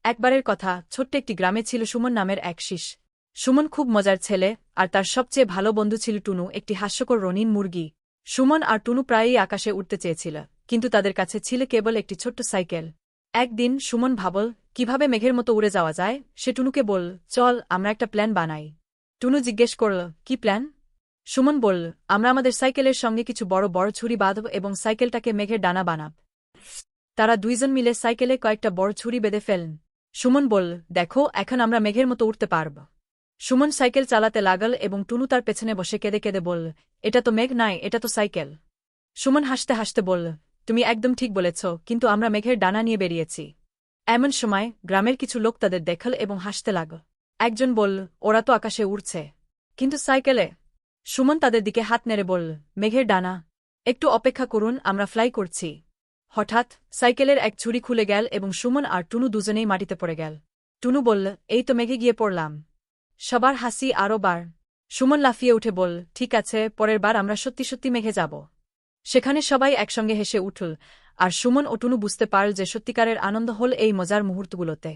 একবারের কথা, ছোট্ট একটি গ্রামে ছিল সুমন নামের এক শিশ। সুমন খুব মজার ছেলে, আর তার সবচেয়ে ভালো বন্ধু ছিল টুনু, একটি হাস্যকর রঙিন মুরগি। সুমন আর টুনু প্রায়ই আকাশে উঠতে চেয়েছিল, কিন্তু তাদের কাছে ছিল কেবল একটি ছোট্ট সাইকেল। একদিন সুমন ভাবল, কিভাবে মেঘের মতো উড়ে যাওয়া যায়। সে টুনুকে বলল, চল আমরা একটা প্ল্যান বানাই। টুনু জিজ্ঞেস করল, কি প্ল্যান? সুমন বলল, আমরা আমাদের সাইকেলের সঙ্গে কিছু বড় বড় ছুরি বাঁধব এবং সাইকেলটাকে মেঘের ডানা বানাব। তারা দুইজন মিলে সাইকেলে কয়েকটা বড় ছুরি বেঁধে ফেলন। সুমন বলল, দেখো এখন আমরা মেঘের মতো উঠতে পারব। সুমন সাইকেল চালাতে লাগল এবং টুনু তার পেছনে বসে কেঁদে কেঁদে বলল, এটা তো মেঘ নয়, এটা তো সাইকেল। সুমন হাসতে হাসতে বলল, তুমি একদম ঠিক বলেছ, কিন্তু আমরা মেঘের ডানা নিয়ে বেরিয়েছি। এমন সময় গ্রামের কিছু লোক তাদের দেখল এবং হাসতে লাগল। একজন বলল, ওরা তো আকাশে উড়ছে, কিন্তু সাইকেলে। সুমন তাদের দিকে হাত নেড়ে বলল, মেঘের ডানা। একটু অপেক্ষা করুন, আমরা ফ্লাই করছি। হঠাৎ সাইকেলের এক ছুরি খুলে গেল এবং সুমন আর টুনু দুজনেই মাটিতে পড়ে গেল। টুনু বলল, এই তো মেঘে গিয়ে পড়লাম। সবার হাসি আরও বার। সুমন লাফিয়ে উঠে বলল, ঠিক আছে, পরের বার আমরা সত্যি সত্যি মেঘে যাব। সেখানে সবাই একসঙ্গে হেসে উঠল, আর সুমন ও টুনু বুঝতে পারল যে সত্যিকারের আনন্দ হল এই মজার মুহূর্তগুলোতে।